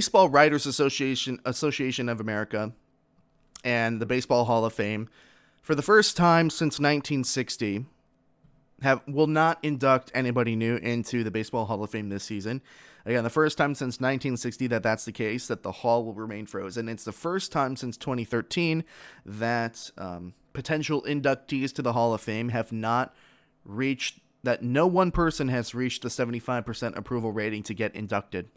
Baseball Writers Association of America and the Baseball Hall of Fame, for the first time since 1960, will not induct anybody new into the Baseball Hall of Fame this season. Again, the first time since 1960 that's the case, that the hall will remain frozen. It's the first time since 2013 that potential inductees to the Hall of Fame have not reached, that no one person has reached the 75% approval rating to get inducted.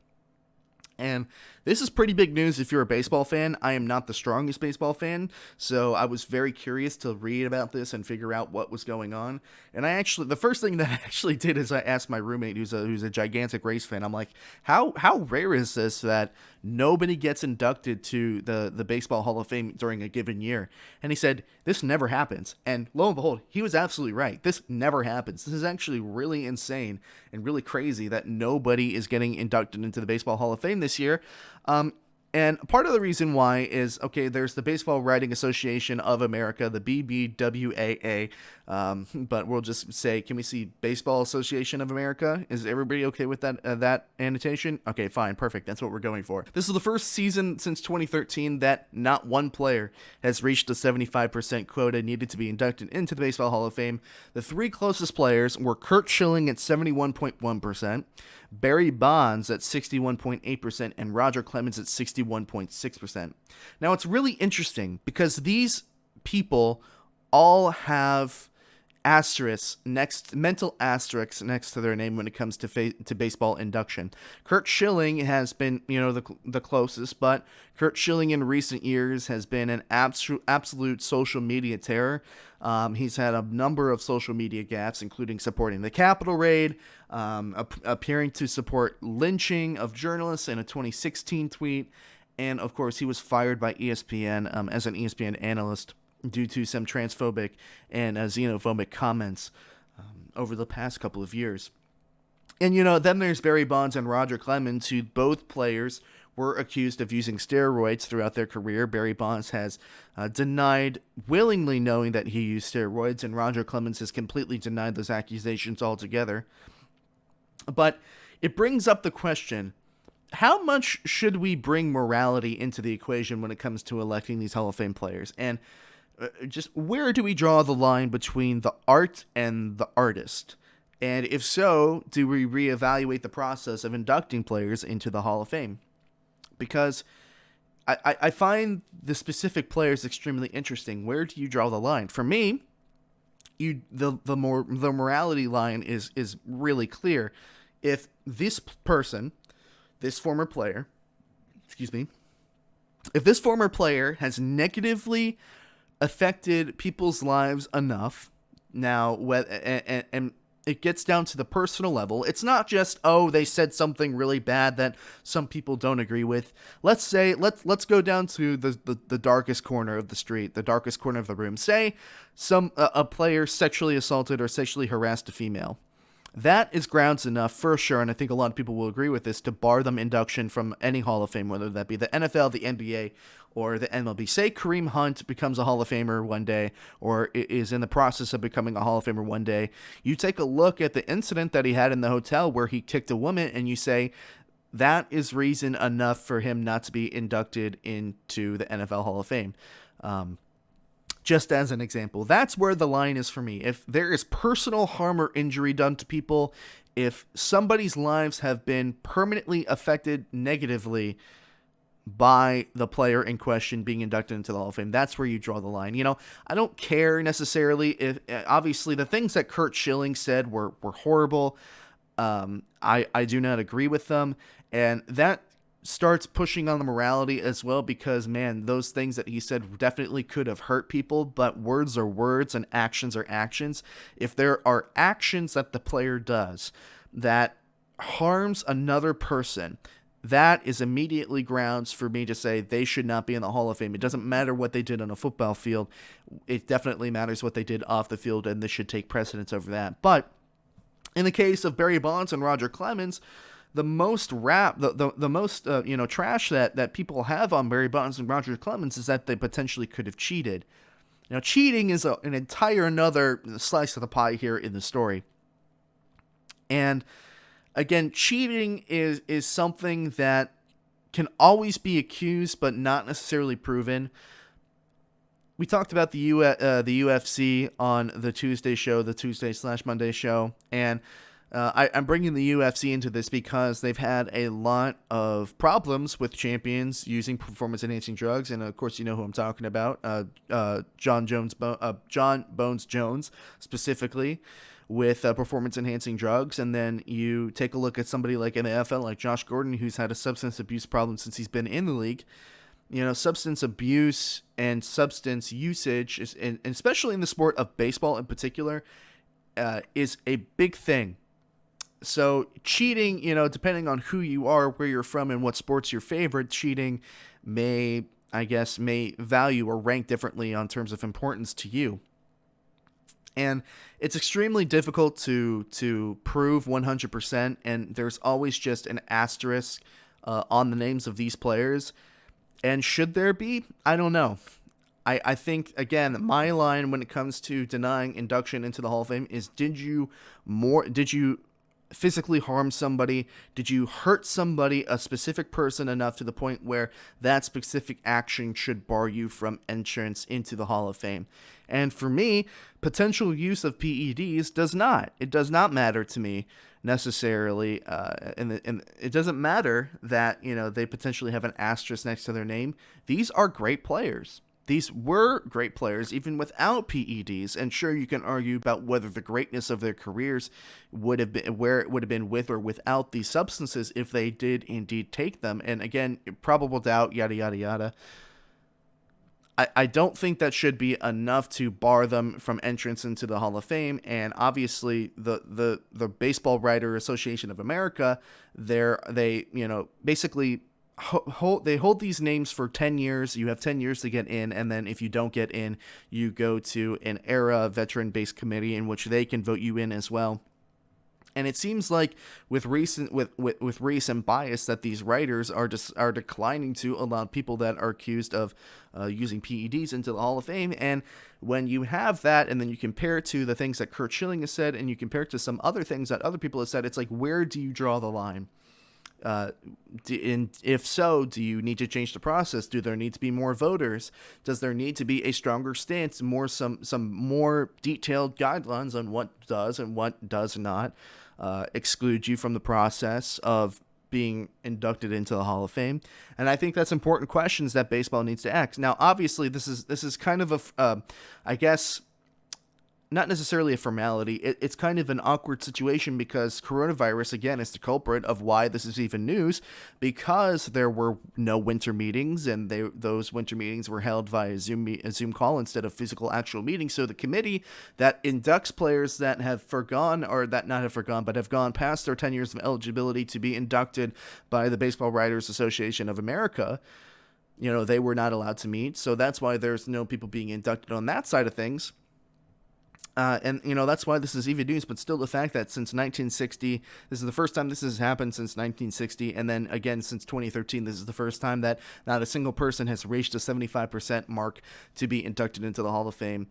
And this is pretty big news if you're a baseball fan. I am not the strongest baseball fan, so I was very curious to read about this and figure out what was going on. And the first thing that I actually did is I asked my roommate, who's a gigantic race fan. I'm like, how rare is this that nobody gets inducted to the Baseball Hall of Fame during a given year? And he said, this never happens. And lo and behold, he was absolutely right. This never happens. This is actually really insane and really crazy that nobody is getting inducted into the Baseball Hall of Fame this year. And part of the reason why is, okay, there's the Baseball Writing Association of America, the BBWAA, but we'll just say, can we see Baseball Association of America? Is everybody okay with that annotation? Okay, fine, perfect. That's what we're going for. This is the first season since 2013 that not one player has reached the 75% quota needed to be inducted into the Baseball Hall of Fame. The three closest players were Curt Schilling at 71.1%, Barry Bonds at 61.8%, and Roger Clemens at 61.6%. Now, it's really interesting because these people all have mental asterisks next to their name when it comes to baseball induction. Curt Schilling has been, the closest, but Curt Schilling in recent years has been an absolute social media terror. He's had a number of social media gaffes, including supporting the Capitol raid, appearing to support lynching of journalists in a 2016 tweet, and of course he was fired by ESPN as an ESPN analyst due to some transphobic and xenophobic comments over the past couple of years. And, then there's Barry Bonds and Roger Clemens, who both players were accused of using steroids throughout their career. Barry Bonds has denied willingly knowing that he used steroids, and Roger Clemens has completely denied those accusations altogether. But it brings up the question, how much should we bring morality into the equation when it comes to electing these Hall of Fame players? And just where do we draw the line between the art and the artist? And if so, do we reevaluate the process of inducting players into the Hall of Fame? Because I find the specific players extremely interesting. Where do you draw the line? For me, the morality line is really clear. If this former player has negatively affected people's lives enough, now, and it gets down to the personal level. It's not just, they said something really bad that some people don't agree with. Let's go down to the darkest corner of the street, the darkest corner of the room. Say a player sexually assaulted or sexually harassed a female. That is grounds enough, for sure, and I think a lot of people will agree with this, to bar them induction from any Hall of Fame, whether that be the NFL, the NBA, or the MLB. Say Kareem Hunt becomes a Hall of Famer one day, or is in the process of becoming a Hall of Famer one day. You take a look at the incident that he had in the hotel where he kicked a woman, and you say, that is reason enough for him not to be inducted into the NFL Hall of Fame. Just as an example, that's where the line is for me. If there is personal harm or injury done to people, if somebody's lives have been permanently affected negatively by the player in question being inducted into the Hall of Fame, that's where you draw the line. I don't care necessarily if, obviously, the things that Curt Schilling said were horrible. I do not agree with them, and that starts pushing on the morality as well, because, man, those things that he said definitely could have hurt people, but words are words and actions are actions. If there are actions that the player does that harms another person, that is immediately grounds for me to say they should not be in the Hall of Fame. It doesn't matter what they did on a football field. It definitely matters what they did off the field, and this should take precedence over that. But in the case of Barry Bonds and Roger Clemens, the most trash that people have on Barry Bonds and Roger Clemens is that they potentially could have cheated. Now, cheating is an entire another slice of the pie here in the story. And again, cheating is something that can always be accused, but not necessarily proven. We talked about the UFC on the Tuesday show, the Tuesday/Monday show, and I'm bringing the UFC into this because they've had a lot of problems with champions using performance-enhancing drugs, and of course, you know who I'm talking about, John Bones Jones, specifically, with performance-enhancing drugs. And then you take a look at somebody like in the NFL, like Josh Gordon, who's had a substance abuse problem since he's been in the league. You know, substance abuse and substance usage, and especially in the sport of baseball in particular, is a big thing. So cheating, you know, depending on who you are, where you're from, and what sport's your favorite, cheating may value or rank differently on terms of importance to you. And it's extremely difficult to prove 100%, and there's always just an asterisk on the names of these players. And should there be? I don't know. I think, again, my line when it comes to denying induction into the Hall of Fame is, did you physically harm somebody? Did you hurt somebody, a specific person, enough to the point where that specific action should bar you from entrance into the Hall of Fame? And for me, potential use of PEDs does not. It does not matter to me necessarily, and it doesn't matter that, you know, they potentially have an asterisk next to their name. These are great players. These were great players even without PEDs, and sure, you can argue about whether the greatness of their careers would have been where it would have been with or without these substances if they did indeed take them. And again, probable doubt, yada yada yada. I don't think that should be enough to bar them from entrance into the Hall of Fame. And obviously, the Baseball Writer Association of America, they you know, basically hold these names for 10 years. You have 10 years to get in, and then if you don't get in, you go to an era veteran-based committee in which they can vote you in as well. And it seems like with recent bias that these writers are declining to allow people that are accused of using PEDs into the Hall of Fame. And when you have that, and then you compare it to the things that Curt Schilling has said, and you compare it to some other things that other people have said, it's like, where do you draw the line? And if so, do you need to change the process? Do there need to be more voters? Does there need to be a stronger stance, some more detailed guidelines on what does and what does not exclude you from the process of being inducted into the Hall of Fame? And I think that's important questions that baseball needs to ask. Now, obviously, this is kind of I guess, not necessarily a formality. It's kind of an awkward situation because coronavirus, again, is the culprit of why this is even news, because there were no winter meetings, and those winter meetings were held via Zoom call instead of physical actual meetings. So the committee that inducts players that have gone past their 10 years of eligibility to be inducted by the Baseball Writers Association of America, you know, they were not allowed to meet. So that's why there's no people being inducted on that side of things. And, you know, that's why this is even news, but still the fact that since 1960, this is the first time this has happened since 1960, and then again since 2013, this is the first time that not a single person has reached a 75% mark to be inducted into the Hall of Fame.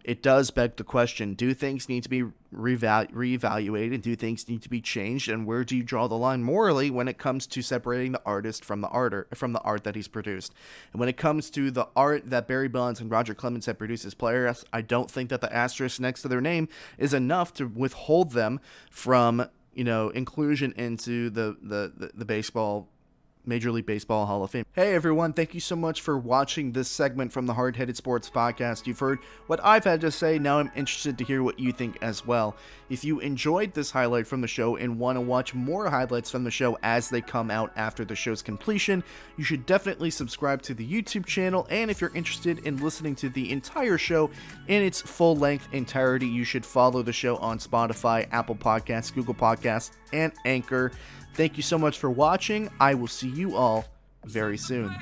It does beg the question, do things need to be reevaluated? Do things need to be changed? And where do you draw the line morally when it comes to separating the artist from the art that he's produced? And when it comes to the art that Barry Bonds and Roger Clemens have produced as players, I don't think that the asterisk next to their name is enough to withhold them from, you know, inclusion into the baseball Major League Baseball Hall of Fame. Hey everyone, thank you so much for watching this segment from the Hard Headed Sports Podcast. You've heard what I've had to say, now I'm interested to hear what you think as well. If you enjoyed this highlight from the show and want to watch more highlights from the show as they come out after the show's completion, you should definitely subscribe to the YouTube channel, and if you're interested in listening to the entire show in its full-length entirety, you should follow the show on Spotify, Apple Podcasts, Google Podcasts, and Anchor. Thank you so much for watching. I will see you all very soon.